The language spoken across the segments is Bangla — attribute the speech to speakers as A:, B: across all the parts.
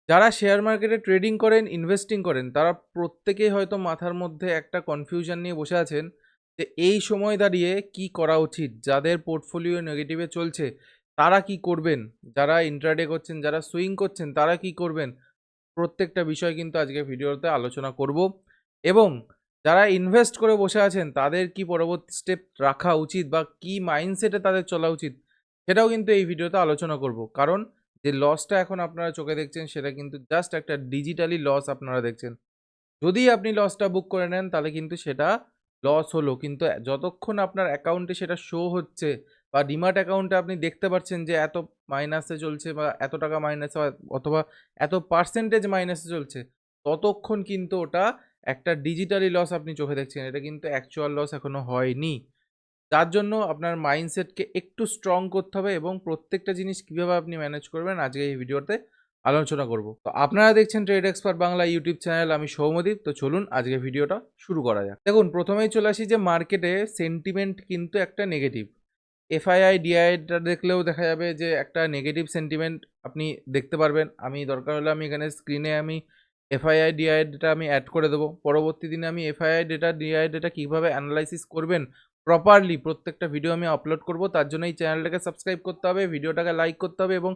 A: যারা শেয়ার মার্কেটে ট্রেডিং করেন, ইনভেস্টিং করেন, তারা প্রত্যেকেই হয়তো মাথার মধ্যে একটা কনফিউশন নিয়ে বসে আছেন যে এই সময় দাঁড়িয়ে কি করা উচিত। যাদের পোর্টফোলিও নেগেটিভে চলছে তারা কি করবেন, যারা ইন্ট্রাডে করছেন, যারা সুইং করছেন তারা কি করবেন, প্রত্যেকটা বিষয় কিন্তু আজকে ভিডিওতে আলোচনা করব। এবং যারা ইনভেস্ট করে বসে আছেন তাদের কি পরবর্তী স্টেপ রাখা উচিত বা কি মাইন্ডসেটে তাদের চলা উচিত, সেটাও কিন্তু এই ভিডিওতে আলোচনা করব। কারণ যে লসটা এখন আপনারা চোখে দেখছেন সেটা কিন্তু জাস্ট একটা ডিজিটালি লস আপনারা দেখছেন। যদি আপনি লসটা বুক করে নেন তাহলে কিন্তু সেটা লস হলো, কিন্তু যতক্ষণ আপনার অ্যাকাউন্টে সেটা শো হচ্ছে বা ডিমাট অ্যাকাউন্টে আপনি দেখতে পাচ্ছেন যে এত মাইনাসে চলছে বা এত টাকা মাইনাসে অথবা এত পার্সেন্টেজ মাইনাসে চলছে, ততক্ষণ কিন্তু ওটা একটা ডিজিটালি লস আপনি চোখে দেখছেন, এটা কিন্তু অ্যাকচুয়াল লস এখনো হয়নি। যার জন্য আপনার মাইন্ডসেটকে একটু স্ট্রং করতে হবে এবং প্রত্যেকটা জিনিস কীভাবে আপনি ম্যানেজ করবেন আজকে এই ভিডিওতে আলোচনা করব। তো আপনারা দেখছেন trade expert Bangla YouTube channel, আমি সৌম্যদীপ। তো চলুন আজকে ভিডিওটা শুরু করা যাক। দেখুন, প্রথমেই চলে আসি যে মার্কেটে সেন্টিমেন্ট কিন্তু একটা নেগেটিভ। এফআইআই ডিআইটা দেখলেও দেখা যাবে যে একটা নেগেটিভ সেন্টিমেন্ট আপনি দেখতে পারবেন। আমি দরকার হলে আমি এখানে স্ক্রিনে আমি এফআইআই ডিআই ডেটা আমি অ্যাড করে দেবো। পরবর্তী দিনে আমি এফআইআই ডেটা ডিআই ডেটা কীভাবে অ্যানালাইসিস করবেন প্রপারলি প্রত্যেকটা ভিডিও আমি আপলোড করব। তার জন্য এই চ্যানেলটাকে সাবস্ক্রাইব করতে হবে, ভিডিওটাকে লাইক করতে হবে এবং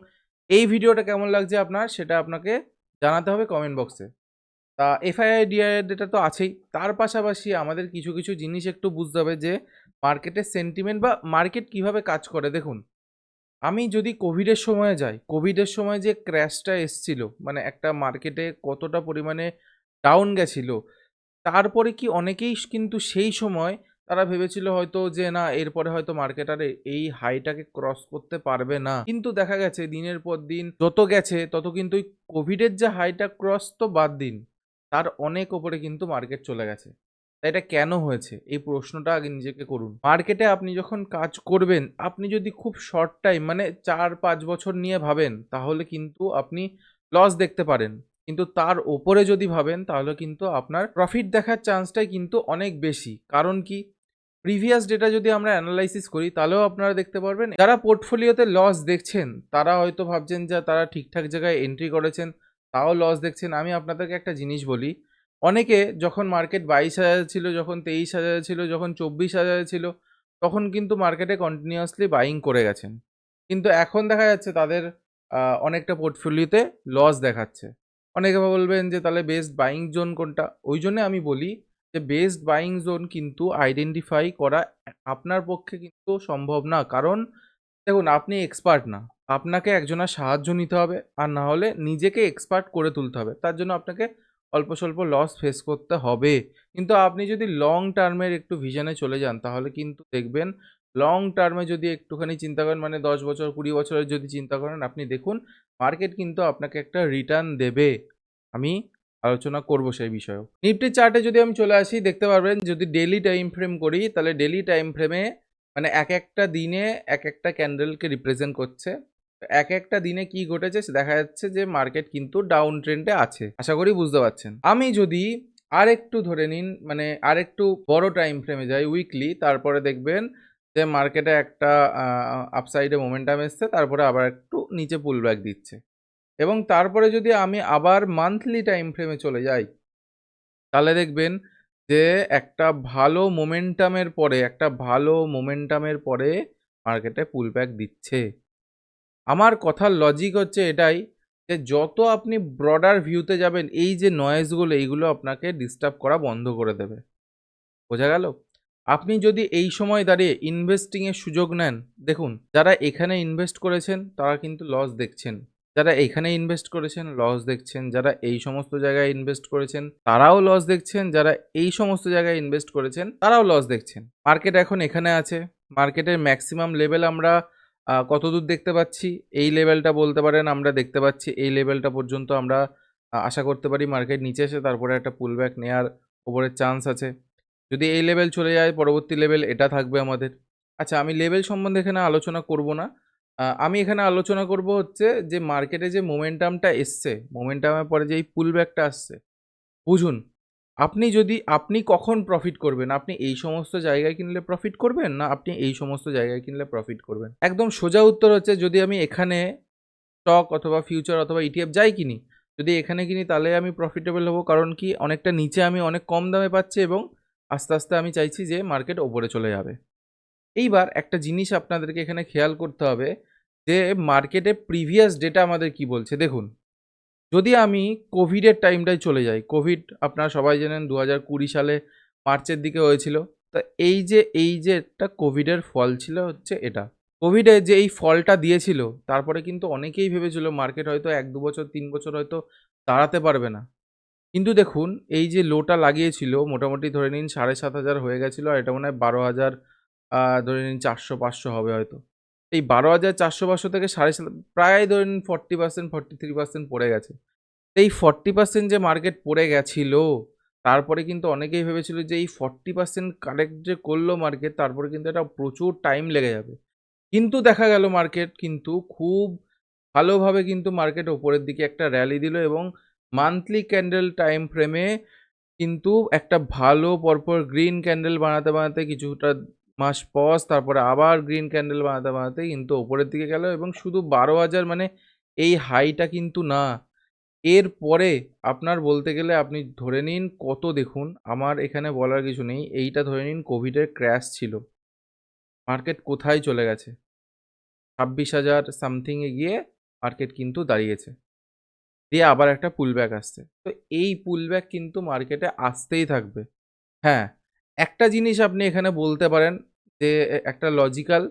A: এই ভিডিওটা কেমন লাগছে আপনার সেটা আপনাকে জানাতে হবে কমেন্ট বক্সে। তা এফআইআই ডিআই ডেটা তো আছেই, তার পাশাপাশি আমাদের কিছু কিছু জিনিস একটু বুঝতে হবে যে মার্কেটের সেন্টিমেন্ট বা মার্কেট কিভাবে কাজ করে। দেখুন, আমি যদি কোভিডের সময়ে যাই, কোভিডের সময় যে ক্র্যাশটা এসছিল, মানে একটা মার্কেটে কতটা পরিমাণে ডাউন গেছিল, তারপরে কি অনেকেই কিন্তু সেই সময় তারা ভেবেছিল হয়তো যে না, এরপরে হয়তো মার্কেট আর এই হাইটাকে ক্রস করতে পারবে না। কিন্তু দেখা গেছে দিনের পর দিন যত গেছে তত কিন্তু ওই কোভিডের যে হাইটা ক্রস তো বাদ দিন, তার অনেক ওপরে কিন্তু মার্কেট চলে গেছে। তা এটা কেন হয়েছে এই প্রশ্নটা আগে নিজেকে করুন। মার্কেটে আপনি যখন কাজ করবেন, আপনি যদি খুব শর্ট টাইম মানে 4-5 বছর নিয়ে ভাবেন তাহলে কিন্তু আপনি লস দেখতে পারেন। কিন্তু তার ওপরে যদি ভাবেন তাহলে কিন্তু আপনার প্রফিট দেখার চান্সটাই কিন্তু অনেক বেশি। কারণ কি, প্রিভিয়াস ডেটা যদি আমরা অ্যানালাইসিস করি তাহলেও আপনারা দেখতে পারবেন যারা পোর্টফোলিওতে লস দেখছেন তারা হয়তো ভাবছেন যে তারা ঠিকঠাক জায়গায় এন্ট্রি করেছেন, তাও লস দেখছেন। আমি আপনাদেরকে একটা জিনিস বলি, অনেকে যখন মার্কেট 22,000 ছিল, যখন 23,000 ছিল, যখন 24,000 ছিল, তখন কিন্তু মার্কেটে কন্টিনিউয়াসলি বাইং করে গেছেন। কিন্তু এখন দেখা যাচ্ছে তাদের অনেকটা পোর্টফোলিওতে লস দেখাচ্ছে। অনেকে বলবেন যে তাহলে বেস্ট বাইং জোন কোনটা? ওই জন্যে আমি বলি যে বেস্ট বাইং জোন কিন্তু আইডেন্টিফাই করা আপনার পক্ষে কিন্তু সম্ভব না। কারণ দেখুন, আপনি এক্সপার্ট না। আপনাকে একজনের সাহায্য নিতে হবে, আর না হলে নিজেকে এক্সপার্ট করে তুলতে হবে। তার জন্য আপনাকে অল্প স্বল্প লস ফেস করতে হবে। কিন্তু আপনি যদি লং টার্মের একটু ভিশনে চলে যান তাহলে কিন্তু দেখবেন, লং টার্মে যদি একটুখানি চিন্তা করেন, মানে 10 বছর 20 বছরের যদি চিন্তা করেন, আপনি দেখুন মার্কেট কিন্তু আপনাকে একটা রিটার্ন দেবে। আমি আলোচনা করব সেই বিষয়েও। নিফটির চার্টে যদি আমি চলে আসি, দেখতে পারবেন যদি ডেইলি টাইম ফ্রেম করি তাহলে ডেইলি টাইম ফ্রেমে মানে এক একটা দিনে এক একটা ক্যান্ডেলকে রিপ্রেজেন্ট করছে। এক একটা দিনে কি ঘটেছে দেখা যাচ্ছে যে মার্কেট কিন্তু ডাউন ট্রেন্ডে আছে। আশা করি বুঝতে পারছেন। আমি যদি আরেকটু ধরে নিন, মানে আরেকটু বড় টাইম ফ্রেমে যাই, উইকলি, তারপরে দেখবেন যে মার্কেটে একটা আপসাইডে মোমেন্টাম এসছে, তারপরে আবার একটু নিচে পুল ব্যাক দিচ্ছে। এবং তারপরে যদি আমি আবার মান্থলি টাইম ফ্রেমে চলে যাই তাহলে দেখবেন যে একটা ভালো মোমেন্টামের পরে মার্কেটে পুল ব্যাক দিচ্ছে। আমার কথার লজিক হচ্ছে এটাই যে যত আপনি ব্রডার ভিউতে যাবেন এই যে নয়েজগুলো এইগুলো আপনাকে ডিস্টার্ব করা বন্ধ করে দেবে। বোঝা গেল? আপনি যদি এই সময় দাঁড়িয়ে ইনভেস্টিংয়ের সুযোগ নেন, দেখুন যারা এখানে ইনভেস্ট করেছেন তারা কিন্তু লস দেখছেন। যারা এখানে ইনভেস্ট করেছেন লস দেখছেন। যারা এই সমস্ত জায়গায় ইনভেস্ট করেছেন তারাও লস দেখছেন। যারা এই সমস্ত জায়গায় ইনভেস্ট করেছেন তারাও লস দেখছেন। মার্কেট এখন এখানে আছে। মার্কেটের ম্যাক্সিমাম লেভেল আমরা কতদূর দেখতে পাচ্ছি? এই লেভেলটা বলতে পারেন আমরা দেখতে পাচ্ছি। এই লেভেলটা পর্যন্ত আমরা আশা করতে পারি মার্কেট নিচে এসে তারপরে একটা পুলব্যাক নেওয়ার ওপরের চান্স আছে। যদি এই লেভেল চলে যায় পরবর্তী লেভেল এটা থাকবে আমাদের। আচ্ছা, আমি লেভেল সম্বন্ধে এখানে আলোচনা করব না। আমি এখানে আলোচনা করব হচ্ছে যে মার্কেটে যে মোমেন্টামটা এসছে, মোমেন্টামের পরে যে এই পুলব্যাকটা আসছে, বুঝুন আপনি কখন প্রফিট করবেন? আপনি এই সমস্ত জায়গায় কিনলে প্রফিট করবেন, না আপনি এই সমস্ত জায়গায় কিনলে প্রফিট করবেন? একদম সোজা উত্তর হচ্ছে, যদি আমি এখানে স্টক অথবা ফিউচার অথবা ইটিএফ যাই কিনি, যদি এখানে কিনি তাহলে আমি প্রফিটেবল হব, কারণ কি অনেকটা নিচে আমি অনেক কম দামে পাচ্ছি এবং আস্তে আস্তে আমি চাইছি যে মার্কেট ওপরে চলে যাবে। এইবার একটা জিনিস আপনাদেরকে এখানে খেয়াল করতে হবে যে মার্কেটে প্রিভিয়াস ডেটা আমাদের কি বলছে। দেখুন, যদি আমি কোভিডের টাইমটায় চলে যাই, কোভিড আপনারা সবাই জানেন 2020 সালে মার্চের দিকে হয়েছিল। তা এই যে একটা কোভিডের ফল ছিল হচ্ছে এটা। কোভিডে যে এই ফলটা দিয়েছিল, তারপরে কিন্তু অনেকেই ভেবেছিল মার্কেট হয়তো ১-২ বছর ৩ বছর হয়তো দাঁড়াতে পারবে না। কিন্তু দেখুন, এই যে লোটা লাগিয়েছিল মোটামুটি ধরে নিন ৭,৫০০ হয়ে গেছিল, আর এটা মনে হয় ১২,০০০, ধরে নিন ৪০০-৫০০ হবে হয়তো। এই ১২,৪০০-৫০০ থেকে ৭,৫০০, প্রায় ধরে নিন 40% 43% পড়ে গেছে। এই 40% যে মার্কেট পড়ে গেছিল, তারপরে কিন্তু অনেকেই ভেবেছিল যে এই 40% কারেক্ট যে করলো মার্কেট, তারপরে কিন্তু এটা প্রচুর টাইম লেগে যাবে। কিন্তু দেখা গেল মার্কেট কিন্তু খুব ভালোভাবে কিন্তু মার্কেট ওপরের দিকে একটা র‍্যালি দিল এবং মান্থলি ক্যান্ডেল টাইম ফ্রেমে কিন্তু একটা ভালো পরপর গ্রিন ক্যান্ডেল বানাতে কিছুটা মাস পজ, তারপরে আবার গ্রিন ক্যান্ডেল বানাতে কিন্তু ওপরের দিকে গেল এবং শুধু ১২,০০০ মানে এই হাইটা কিন্তু না। এরপরে আপনার বলতে গেলে আপনি ধরে নিন কত, দেখুন আমার এখানে বলার কিছু নেই। এইটা ধরে নিন কোভিডের ক্র্যাশ ছিল। মার্কেট কোথায় চলে গেছে? ২৬,০০০ সামথিং এ গিয়ে মার্কেট কিন্তু দাঁড়িয়েছে। দিয়ে আবার একটা পুলব্যাক আসছে। তো এই পুলব্যাক কিন্তু মার্কেটে আসতেই থাকবে। হ্যাঁ, একটা জিনিস আপনি এখানে বলতে পারেন যে একটা লজিক্যাল,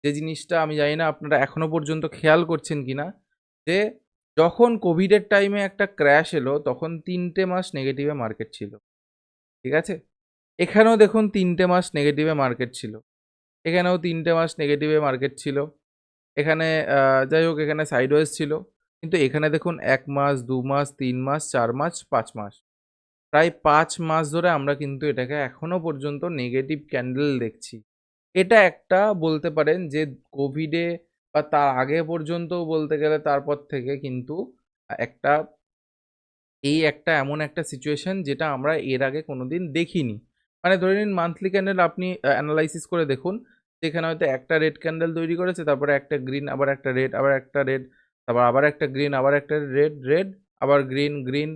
A: যে জিনিসটা আমি জানি না আপনারা এখনো পর্যন্ত খেয়াল করছেন কিনা, যে যখন কোভিডের টাইমে একটা ক্র্যাশ এলো তখন ৩ টে মাস নেগেটিভে মার্কেট ছিল। ঠিক আছে? এখানেও দেখুন ৩ টে মাস নেগেটিভে মার্কেট ছিল। এখানেও ৩ টে মাস নেগেটিভে মার্কেট ছিল। এখানে যাই হোক এখানে সাইডওয়েজ ছিল। কিন্তু এখানে দেখুন ১ মাস, ২ মাস, ৩ মাস, ৪ মাস, ৫ মাস। প্রায় ৫ মাস ধরে আমরা কিন্তু এটাকে এখনো পর্যন্ত নেগেটিভ ক্যান্ডেল দেখছি। এটা একটা বলতে পারেন যে কোভিডে বা তার আগে পর্যন্তও বলতে গেলে তারপর থেকে কিন্তু একটা একটা এমন একটা সিচুয়েশন যেটা আমরা এর আগে কোনোদিন দেখিনি। মানে ধরে নিন মান্থলি ক্যান্ডেল আপনি এনালাইসিস করে দেখুন, যেখানে হয়তো একটা রেড ক্যান্ডেল তৈরি করেছে, তারপরে একটা গ্রিন, আবার একটা রেড, আবার একটা রেড, তারপর আবার একটা গ্রিন, আবার একটা রেড, রেড, আবার গ্রিন, গ্রিন,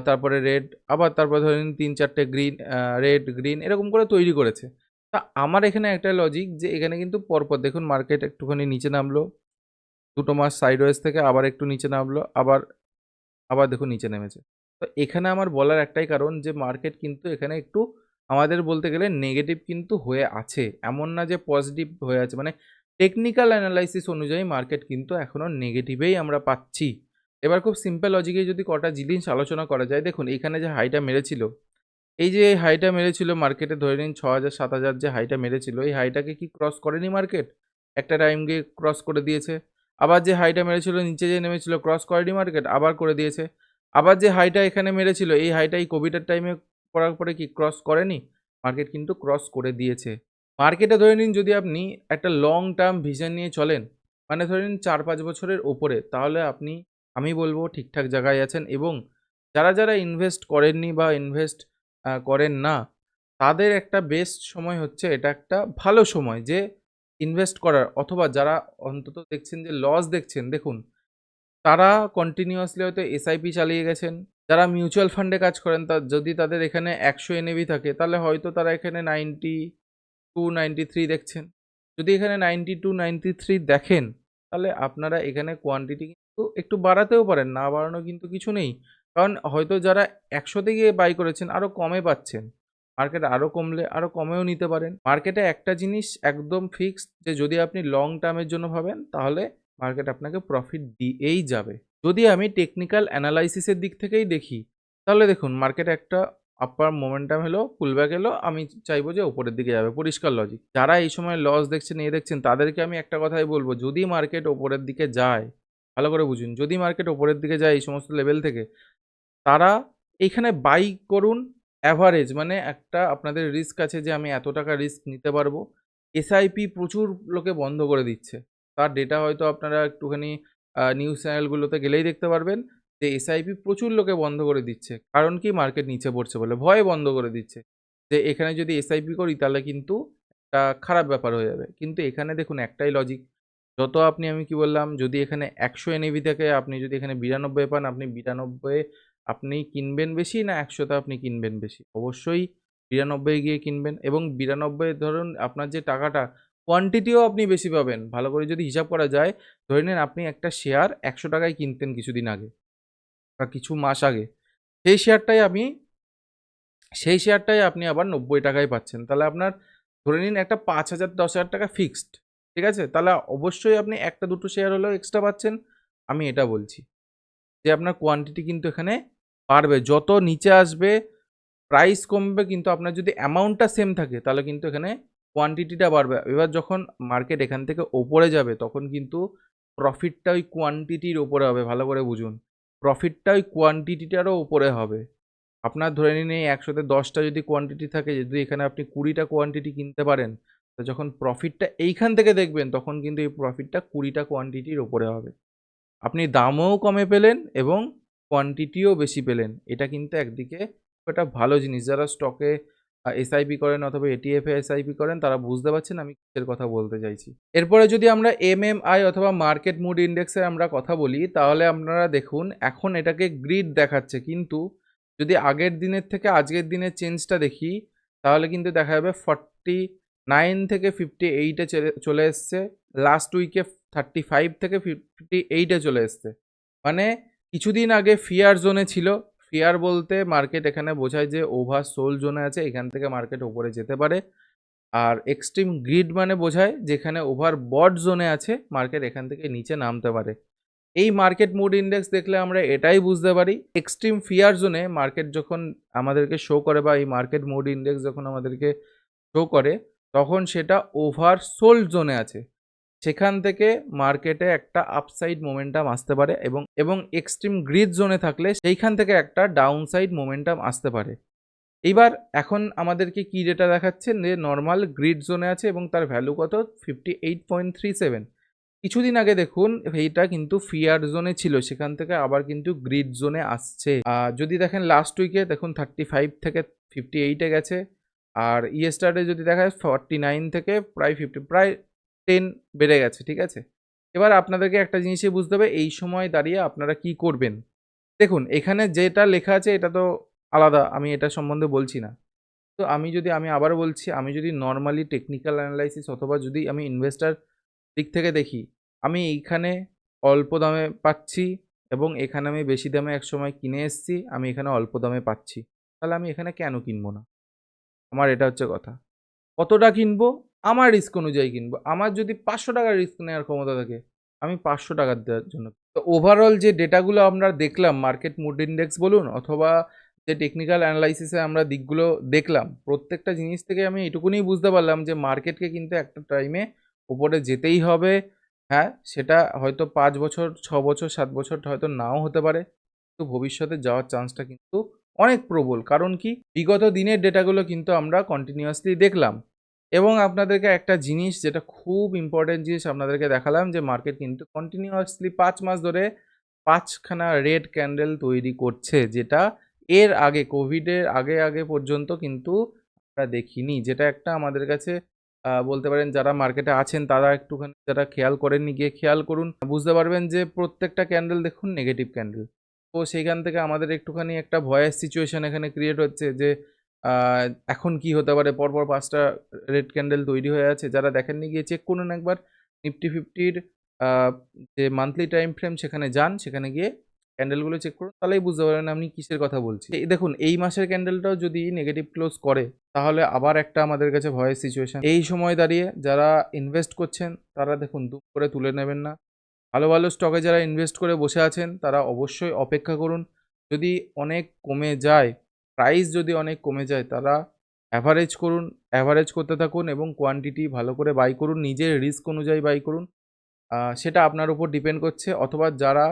A: তারপরে রেড, আবার তারপরে ধরে নিন ৩-৪ টে গ্রিন, রেড, গ্রিন এরকম করে তৈরি করেছে। তা আমার এখানে একটা লজিক যে এখানে কিন্তু পরপর দেখুন মার্কেট একটুখানি নিচে নামলো, ২ টো মাস সাইডওয়েজ থেকে আবার একটু নিচে নামলো, আবার আবার দেখুন নিচে নেমেছে। তো এখানে আমার বলার একটাই কারণ যে মার্কেট কিন্তু এখানে একটু আমাদের বলতে গেলে নেগেটিভ কিন্তু হয়ে আছে। এমন না যে পজিটিভ হয়ে আছে। মানে টেকনিক্যাল অ্যানালাইসিস অনুযায়ী মার্কেট কিন্তু এখনো নেগেটিভেই আমরা পাচ্ছি। এবার খুব সিম্পল লজিকে যদি কটা জিনিস আলোচনা করা যায়, দেখুন এখানে যে হাইটা মেরেছিল, এই যে হাইটা মেরেছিল মার্কেটে ধরে নিন ৬,০০০ ৭,০০০ যে হাইটা মেরেছিল, এই হাইটাকে কি ক্রস করেনি মার্কেট? একটা টাইম গিয়ে ক্রস করে দিয়েছে। আবার যে হাইটা মেরেছিল নিচে যে নেমেছিল ক্রস করেনি মার্কেট? আবার করে দিয়েছে। আবার যে হাইটা এখানে মেরেছিল, এই হাইটা এই কোভিডের টাইমে করার পরে কি ক্রস করেনি? মার্কেট কিন্তু ক্রস করে দিয়েছে। মার্কেটে ধরে নিন যদি আপনি একটা লং টার্ম ভিশন নিয়ে চলেন, মানে ধরে নিন ৪-৫ বছরের ওপরে, তাহলে আপনি, আমি বলব ঠিকঠাক জায়গায় আছেন এবং যারা ইনভেস্ট করেননি বা ইনভেস্ট করেন না, তাদের একটা বেস্ট সময় হচ্ছে এটা একটা ভালো সময় যে ইনভেস্ট করার, অথবা যারা অন্তত দেখছেন যে লস দেখছেন, দেখুন তারা কন্টিনিউয়াসলি হয়তো এসআইপি চালিয়ে গেছেন। যারা মিউচুয়াল ফান্ডে কাজ করেন যদি তাদের এখানে ১০০ এনএভি থাকে তাহলে হয়তো তারা এখানে 92, 93 দেখছেন। যদি এখানে 92, 93 দেখেন, তাহলে আপনারা এখানে কোয়ান্টিটি কিন্তু একটু বাড়াতেও পারেন, না বাড়ানোর কিন্তু কিছু নেই। কারণ হয়তো যারা ১০০ তে গিয়ে বাই করেছেন আরো কমে পাচ্ছেন। মার্কেট আরো কমলে আরো কমেও নিতে পারেন। মার্কেটে একটা জিনিস একদম ফিক্সড যে যদি আপনি লং টার্মের জন্য ভাবেন তাহলে মার্কেট আপনাকে প্রফিট দিয়েই যাবে। যদি আমি টেকনিক্যাল অ্যানালাইসিস এর দিক থেকেই দেখি, তাহলে দেখুন মার্কেটে একটা আপার মোমেন্টাম এলো, পুলব্যাক এলো, আমি চাইবো যে উপরের দিকে যাবে। পরিষ্কার লজিক। যারা এই সময় লস দেখছেন, দেখছেন তাদেরকে আমি একটা কথাই বলব, যদি মার্কেট উপরের দিকে যায়, ভালো করে বুঝুন, যদি মার্কেট উপরের দিকে যায় এই সমস্ত লেভেল থেকে, তারা এইখানে বাই করুন। এভারেজ মানে একটা আপনাদের রিস্ক আছে যে আমি এত টাকা রিস্ক নিতে পারবো। এসআইপি প্রচুর লোকে বন্ধ করে দিচ্ছে। তার ডেটা হয়তো আপনারা একটুখানি নিউজ চ্যানেলগুলোতে গেলেই দেখতে পারবেন যে এসআইপি প্রচুর লোকে বন্ধ করে দিচ্ছে। কারণ কি? মার্কেট নিচে পড়ছে বলে। ভয়ে বন্ধ করে দিচ্ছে। যে এখানে যদি এসআইপি করি তাহলে কিন্তু একটা খারাপ ব্যাপার হয়ে যাবে। কিন্তু এখানে দেখুন একটাই লজিক, যত আপনি আমি কি বললাম যদি এখানে ১০০ এনএভি থেকে আপনি যদি এখানে ৯২ পান, আপনি ৯২ আপনি কিনবেন বেশি না ১০০ তে আপনি কিনবেন বেশি? অবশ্যই ৯২ গিয়ে কিনবেন এবং ৯২ ধরুন আপনার যে টাকাটা কোয়ান্টিটিও আপনি বেশি পাবেন। ভালো করে যদি হিসাব করা যায়, ধরে নিন আপনি একটা শেয়ার ৳১০০ য় কিনতেন কিছুদিন আগে বা কিছু মাস আগে। সেই শেয়ারটাই আমি সেই শেয়ারটাই আপনি আবার ৳৯০ য় পাচ্ছেন। তাহলে আপনার ধরে নিন একটা ৫,০০০ ৳১০,০০০ ফিক্সড। ঠিক আছে? তাহলে অবশ্যই আপনি ১ টা ২ টো শেয়ার হলেও এক্সট্রা পাচ্ছেন। আমি এটা বলছি। যে আপনার কোয়ান্টিটি কিন্তু এখানে বাড়বে। যত নিচে আসবে প্রাইস কমবে কিন্তু আপনার যদি অ্যামাউন্টটা সেম থাকে তাহলে কিন্তু এখানে কোয়ান্টিটিটা বাড়বে। এবার যখন মার্কেট এখান থেকে ওপরে যাবে তখন কিন্তু প্রফিটটা ওই কোয়ান্টিটির উপরে হবে। ভালো করে বুঝুন। প্রফিটটা ওই কোয়ান্টিটিটারও উপরে হবে। আপনার ধরে নিন এই ১০০ তে ১০ টা যদি কোয়ান্টিটি থাকে, যদি এখানে আপনি ২০ টা কোয়ান্টিটি কিনতে পারেন, তো যখন প্রফিটটা এইখান থেকে দেখবেন তখন কিন্তু এই প্রফিটটা ২০ টা কোয়ান্টিটির উপরে হবে। আপনি দামও কমে পেলেন এবং কোয়ান্টিটিও বেশি পেলেন। এটা কিন্তু একদিকে একটা ভালো জিনিস। যারা স্টকে এসআইপি করেন অথবা এটিএফ এ এসআইপি করেন তারা বুঝতে পারছেন আমি কিসের কথা বলতে চাইছি। এরপরে যদি আমরা এমএমআই অথবা মার্কেট মুড ইনডেক্স এর আমরা কথা বলি তাহলে আপনারা দেখুন এখন এটাকে গ্রিড দেখাচ্ছে। কিন্তু যদি আগের দিনের থেকে আজকের দিনের চেঞ্জটা দেখি তাহলে কিন্তু দেখা যাবে 49 থেকে 58 এ চলে এসছে। লাস্ট উইকে 35 থেকে 58 এ চলে এসছে। মানে কিছুদিন আগে ফিয়ার জোনে ছিল। ফিয়ার বলতে মার্কেট এখানে বোঝায় যে ওভার সোল্ড জোনে আছে। এখান থেকে মার্কেট উপরে যেতে পারে। আর এক্সট্রিম গ্রিড মানে বোঝায় যেখানে ওভার বট জোনে আছে মার্কেট এখান থেকে নিচে নামতে পারে। এই মার্কেট মুড ইনডেক্স দেখলে আমরা এটাই বুঝতে পারি এক্সট্রিম ফিয়ার জোনে মার্কেট যখন আমাদেরকে শো করে বা এই মার্কেট মুড ইনডেক্স যখন আমাদেরকে শো করে তখন সেটা ওভার সোল্ড জোনে আছে। সেখান থেকে মার্কেটে একটা আপসাইড মোমেন্টাম আসতে পারে এবং এক্সট্রিম গ্রিড জোনে থাকলে সেইখান থেকে একটা ডাউনসাইড মোমেন্টাম আসতে পারে। এইবার এখন আমাদেরকে কি ডেটা দেখাচ্ছে যে নরমাল গ্রিড জোনে আছে এবং তার ভ্যালু কত 58.37। কিছুদিন আগে দেখুন এইটা কিন্তু ফিয়ার জোনে ছিল সেখান থেকে আবার কিন্তু গ্রিড জোনে আসছে। যদি দেখেন লাস্ট উইকে দেখুন 35 থেকে 58 এ গেছে। আর ইয়েস্টারডে যদি দেখা যায় 49 থেকে প্রায় 50 প্রায় 10 বেড়ে গেছে। ঠিক আছে? এবার আপনাদেরকে একটা জিনিসই বুঝতে হবে এই সময় দাঁড়িয়ে আপনারা কি করবেন? দেখুন এখানে যেটা লেখা আছে এটা তো আলাদা। আমি এটা সম্বন্ধে বলছি না। তো আমি আবারও বলছি, আমি যদি নরমালি টেকনিক্যাল অ্যানালাইসিস অথবা যদি আমি ইনভেস্টর দিক থেকে দেখি, আমি এইখানে অল্প দামে পাচ্ছি এবং এখানে আমি বেশি দামে একসময় কিনে এসেছি। আমি এখানে অল্প দামে পাচ্ছি। তাহলে আমি এখানে কেন কিনবো না? আমার এটা হচ্ছে কথা। কতটা কিনবো? আমার রিস্ক অনুযায়ী কিনবো। আমার যদি ৳৫০০ রিস্ক নেওয়ার ক্ষমতা থাকে, আমি ৳৫০০ দেওয়ার জন্য তো ওভারঅল যে ডেটাগুলো আমরা দেখলাম মার্কেট মুড ইনডেক্স বলুন অথবা যে টেকনিক্যাল অ্যানালাইসিস এ আমরা দিকগুলো দেখলাম, প্রত্যেকটা জিনিস থেকে আমি এটুকুনি বুঝতে পারলাম যে মার্কেটকে কিন্তু একটা টাইমে উপরে যেতেই হবে। হ্যাঁ, সেটা হয়তো ৫ বছর, ৬ বছর, ৭ বছর হয়তো নাও হতে পারে। তো ভবিষ্যতে যাওয়ার চান্সটা কিন্তু অনেক প্রবল। কারণ কি? বিগত দিনের ডেটাগুলো কিন্তু আমরা কন্টিনিউয়াসলি দেখলাম। এবং আপনাদেরকে একটা জিনিস যেটা খুব ইম্পোর্টেন্ট জিনিস আপনাদেরকে দেখালাম যে মার্কেট কিন্তু কন্টিনিউয়াসলি ৫ মাস ধরে ৫ খানা রেড ক্যান্ডেল তৈরি করছে। যেটা এর আগে কোভিডের আগে পর্যন্ত কিন্তু আমরা দেখিনি। যেটা একটা আমাদের কাছে বলতে পারেন যারা মার্কেটে আছেন তারা একটুখানি যারা খেয়াল করেননি গিয়ে খেয়াল করুন। বুঝতে পারবেন যে প্রত্যেকটা ক্যান্ডেল দেখুন নেগেটিভ ক্যান্ডেল। তো সেইখান থেকে আমাদের একটুখানি একটা ভয়ের সিচুয়েশন এখানে ক্রিয়েট হচ্ছে যে আ এখন কি হতে পারে? পরপর ৫ টা রেড ক্যান্ডেল তৈরি হয়ে আছে। যারা দেখেননি গিয়ে চেক করুন একবার। নিফটি ফিফটির আ যে মান্থলি টাইম ফ্রেম সেখানে যান। সেখানে গিয়ে ক্যান্ডেলগুলো চেক করুন। তাহলেই বুঝতে পারবেন আমি কিসের কথা বলছি। এই দেখুন এই মাসের ক্যান্ডেলটাও যদি নেগেটিভ ক্লোজ করে তাহলে আবার একটা আমাদের কাছে ভয়ের সিচুয়েশন। এই সময় দাঁড়িয়ে যারা ইনভেস্ট করছেন তারা দেখুন দুম করে তুলে নেবেন না। ভালো, ভালো স্টকে যারা ইনভেস্ট করে বসে আছেন তারা অবশ্যই অপেক্ষা করুন। যদি অনেক কমে যায়, প্রাইস যদি অনেক কমে যায় তারা অ্যাভারেজ করুন, অ্যাভারেজ করতে থাকুন এবং কোয়ান্টিটি ভালো করে বাই করুন। নিজের রিস্ক অনুযায়ী বাই করুন। সেটা আপনার উপর ডিপেন্ড করছে অথবা যারা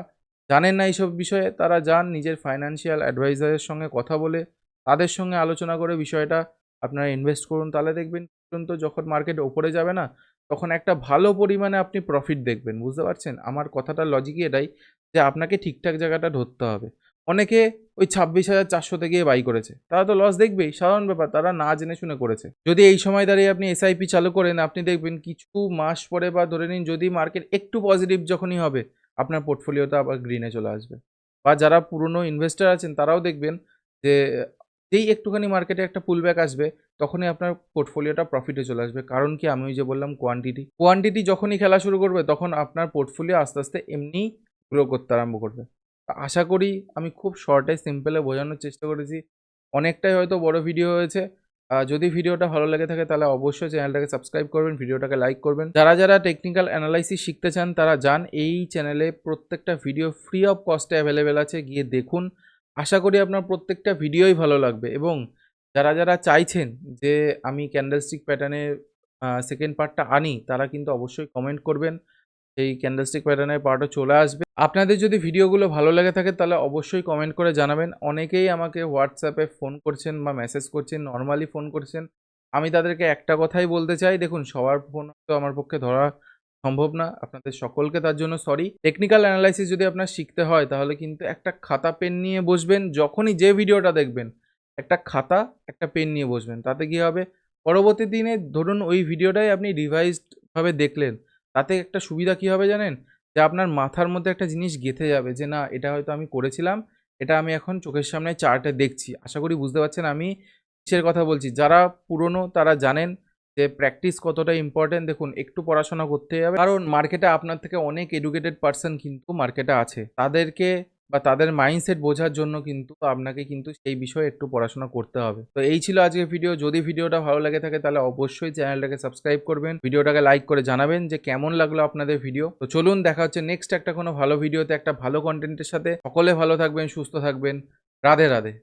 A: জানেন না এইসব বিষয়ে তারা যান নিজের ফাইন্যান্সিয়াল অ্যাডভাইজারের সঙ্গে কথা বলে তাদের সঙ্গে আলোচনা করে বিষয়টা আপনারা ইনভেস্ট করুন। তাহলে দেখবেন পর্যন্ত যখন মার্কেট ওপরে যাবে না তখন একটা ভালো পরিমাণে আপনি প্রফিট দেখবেন। বুঝতে পারছেন? আমার কথাটার লজিকই এটাই যে আপনাকে ঠিকঠাক জায়গাটা ধরতে হবে। অনেকে ওই 26,400 গিয়ে বাই করেছে, তারা তো লস দেখবেই, সাধারণ ব্যাপার, তারা না জেনে শুনে করেছে। যদি এই সময় দাঁড়িয়ে আপনি এসআইপি চালু করেন, আপনি দেখবেন কিছু মাস পরে বা ধরে নিন যদি মার্কেট একটু পজিটিভ যখনই হবে, আপনার পোর্টফোলিওটা আবার গ্রিনে চলে আসবে। বা যারা পুরনো ইনভেস্টর আছেন তারাও দেখবেন যে যেই একটুখানি মার্কেটে একটা পুলব্যাক আসবে, তখনই আপনার পোর্টফোলিওটা প্রফিটে চলে আসবে। কারণ কি, আমি ওই যে বললাম কোয়ান্টিটি যখনই খেলা শুরু করবে তখন আপনার পোর্টফোলিও আস্তে আস্তে এমনিই গ্রো করতে আরম্ভ করবে। আশা করি আমি খুব শর্টে সিম্পলে বোঝানোর চেষ্টা করেছি। অনেকটাই হয়তো বড় ভিডিও হয়েছে। যদি ভিডিওটা ভালো লেগে থাকে তাহলে অবশ্যই চ্যানেলটাকে সাবস্ক্রাইব করবেন, ভিডিওটাকে লাইক করবেন। যারা টেকনিক্যাল অ্যানালাইসিস শিখতে চান তারা যান, এই চ্যানেলে প্রত্যেকটা ভিডিও ফ্রি অফ কস্টে অ্যাভেলেবেল আছে, গিয়ে দেখুন। আশা করি আপনার প্রত্যেকটা ভিডিওই ভালো লাগবে। এবং যারা চাইছেন যে আমি ক্যান্ডেলস্টিক প্যাটার্নের সেকেন্ড পার্টটা আনি, তারা কিন্তু অবশ্যই কমেন্ট করবেন। এই ক্যান্ডেলস্টিক প্যাটার্নের পার্টও চলে আসবে। আপনাদের যদি ভিডিওগুলো ভালো লেগে থাকে তাহলে অবশ্যই কমেন্ট করে জানাবেন। অনেকেই আমাকে হোয়াটসঅ্যাপে ফোন করছেন বা মেসেজ করছেন, নর্মালি ফোন করছেন। আমি তাদেরকে একটা কথাই বলতে চাই, দেখুন সবার ফোন তো আমার পক্ষে ধরা সম্ভব না। আপনাদের সকলকে তার জন্য সরি। টেকনিক্যাল অ্যানালাইসিস যদি আপনার শিখতে হয় তাহলে কিন্তু একটা খাতা পেন নিয়ে বসবেন। যখনই যে ভিডিওটা দেখবেন, একটা খাতা, একটা পেন নিয়ে বসবেন। তাতে কি হবে, পরবর্তী দিনে ধরুন ওই ভিডিওটাই আপনি রিভাইজড ভাবে দেখলেন। তাতে একটা সুবিধা কি হবে জানেন? যে আপনার মাথার মধ্যে একটা জিনিস গেঁথে যাবে যে না, এটা হয়তো আমি করেছিলাম, এটা আমি এখন চোখের সামনে চার্টে দেখছি। আশা করি বুঝতে পারছেন আমি কিসের কথা বলছি। যারা পুরনো তারা জানেন যে প্র্যাকটিস কতটা ইম্পর্টেন্ট। দেখুন একটু পড়াশোনা করতেই হবে, কারণ মার্কেটে আপনার থেকে অনেক এডুকেটেড পারসন কিন্তু মার্কেটে আছে। তাদেরকে বা তাদের মাইন্ডসেট বোঝার জন্য কিন্তু আপনাকে কিন্তু সেই বিষয়ে একটু পড়াশোনা করতে হবে। তো এই ছিল আজকের ভিডিও। যদি ভিডিওটা ভালো লেগে থাকে তাহলে অবশ্যই চ্যানেলটাকে সাবস্ক্রাইব করবেন, ভিডিওটাকে লাইক করে জানাবেন যে কেমন লাগলো আপনাদের ভিডিও। তো চলুন দেখা হচ্ছে নেক্সট একটা কোনো ভালো ভিডিওতে, একটা ভালো কন্টেন্টের সাথে। সকলে ভালো থাকবেন, সুস্থ থাকবেন। রাধে রাধে।